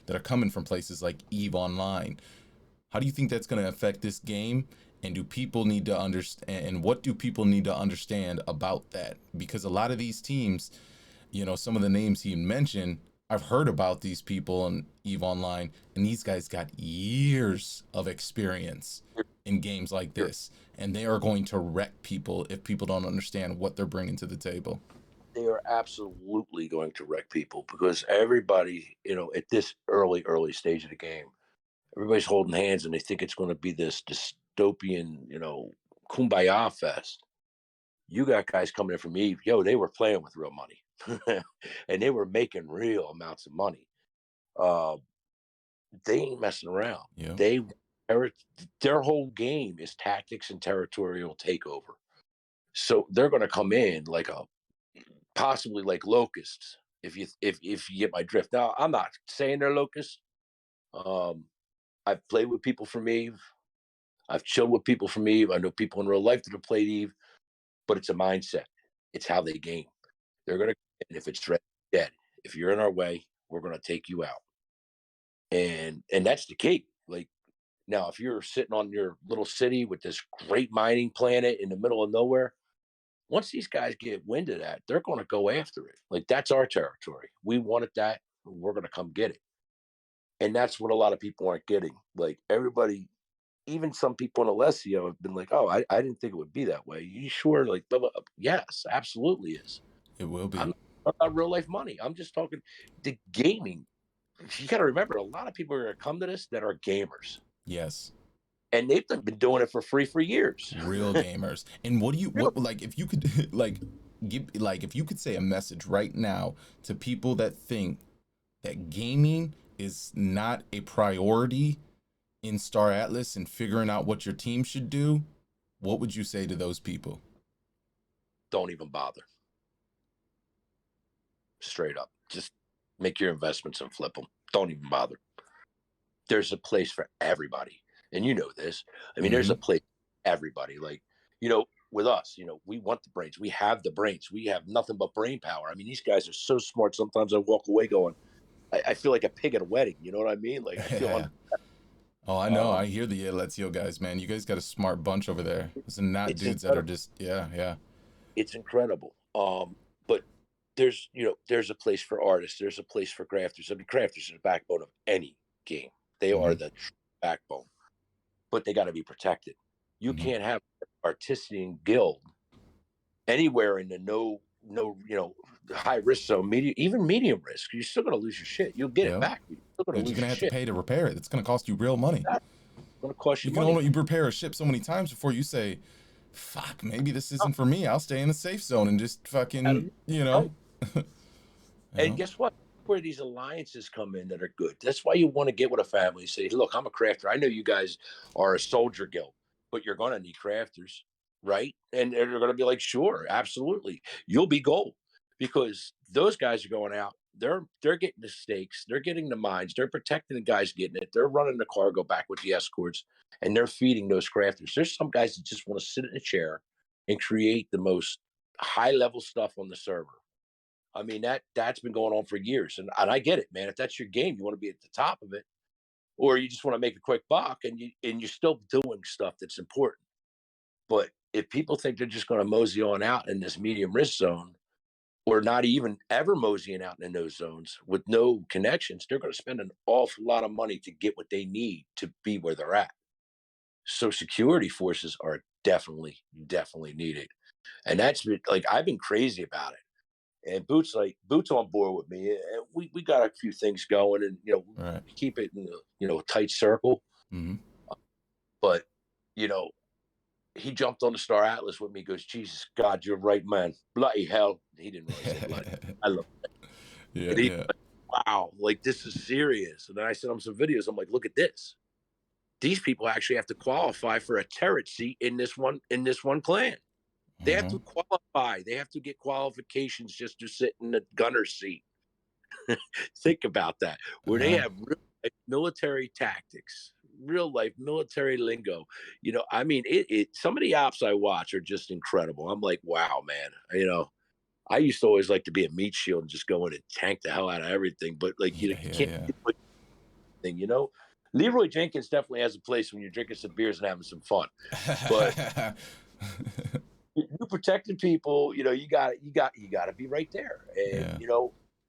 that are coming from places like Eve Online. How do you think that's going to affect this game? And do people need to understand? And what do people need to understand about that? Because a lot of these teams, some of the names he mentioned, I've heard about these people on Eve Online, and these guys got years of experience in games like They're, this, and they are going to wreck people if people don't understand what they're bringing to the table. they are absolutely going to wreck people because everybody, at this early stage of the game, everybody's holding hands and they think it's going to be this dystopian, kumbaya fest. You got guys coming in from Eve, they were playing with real money, and they were making real amounts of money. Uh, they ain't messing around. Yeah. They their whole game is tactics and territorial takeover. So they're going to come in like a possibly like locusts. If you get my drift. Now I'm not saying they're locusts. Um, I've played with people from Eve. I've chilled with people from Eve. I know people in real life that have played Eve, but it's a mindset. It's how they game. They're going to, and if it's red, dead. If you're in our way, we're going to take you out. And that's the key. Like now, if you're sitting on your little city with this great mining planet in the middle of nowhere, once these guys get wind of that, they're going to go after it. Like that's our territory. We wanted that. We're going to come get it. And that's what a lot of people aren't getting. Like everybody, even some people in Alessio have been like, "Oh, I didn't think it would be that way." You sure? Like, blah, blah. Yes, absolutely is. It will I'm be. not talking about real life money. I'm just talking the gaming. You got to remember, a lot of people are going to come to this that are gamers, Yes. and they've been doing it for free for years. Real gamers. And what do you Real. what like if you could if you could say a message right now to people that think that gaming is not a priority in Star Atlas and figuring out what your team should do, what would you say to those people? Don't even bother. Straight up, just make your investments and flip them. Don't even bother. There's a place for everybody, and you know this. I mean, there's Mm-hmm. a place for everybody. Like with us, we want the brains. We have the brains. We have nothing but brain power. I mean, these guys are so smart. Sometimes I walk away going, I feel like a pig at a wedding. You know what I mean? Like I feel. Yeah. Oh, I know. Um, I hear the Let's guys, man. You guys got a smart bunch over there. It's not it's dudes that are incredible. just yeah, yeah. It's incredible. But there's a place for artists. There's a place for crafters. I mean, crafters are the backbone of any game. They are Mm-hmm. the backbone, but they got to be protected. You Mm-hmm. can't have an artisan guild anywhere in the no high risk zone, even medium risk. You're still going to lose your shit. You'll get it Yeah. back. You're still going You're to just lose gonna your have to shit. pay to repair it. It's gonna cost you real money. That's going to cost You you can money. only repair a ship so many times before you say, "Fuck, maybe this No, isn't for me. I'll stay in the safe zone and just Adam, fucking, right. you And know." guess what? Where these alliances come in that are good. That's why you want to get with a family. Say, look, I'm a crafter. I know you guys are a soldier guild, but you're going to need crafters, right? And they're going to be like, sure, absolutely, you'll be gold because those guys are going out. They're getting the stakes. They're getting the mines. They're protecting the guys getting it. They're running the cargo back with the escorts, and they're feeding those crafters. There's some guys that just want to sit in a chair and create the most high level stuff on the server. I mean, that's been going on for years. And I get it, man. If that's your game, you want to be at the top of it, or you just want to make a quick buck and you're still doing stuff that's important. But if people think they're just going to mosey on out in this medium risk zone, or not even ever moseying out in those zones with no connections, they're going to spend an awful lot of money to get what they need to be where they're at. So security forces are definitely needed. And that's like I've been crazy about it. And Boots on board with me. And we got a few things going, and Right. we keep it in a tight circle. Mm-hmm. But you know, he jumped on the Star Atlas with me. He goes, Jesus God, you're right, man. Bloody hell. He didn't really say bloody. I love it. Yeah, And he's yeah. like, wow, like this is serious. And then I sent him some videos. I'm like, look at this. These people actually have to qualify for a turret seat in this one clan. They have Uh-huh. to qualify. They have to get qualifications just to sit in the gunner's seat. Think about that, where they Uh-huh. have real life military tactics, real life military lingo. I mean, some of the ops I watch are just incredible. I'm like, wow, man. I used to always like to be a meat shield and just go in and tank the hell out of everything. But like, Yeah, you yeah, can't yeah. thing, you know? Leroy Jenkins definitely has a place when you're drinking some beers and having some fun. But you protecting people, you know, you got to be right there. And Yeah. you know,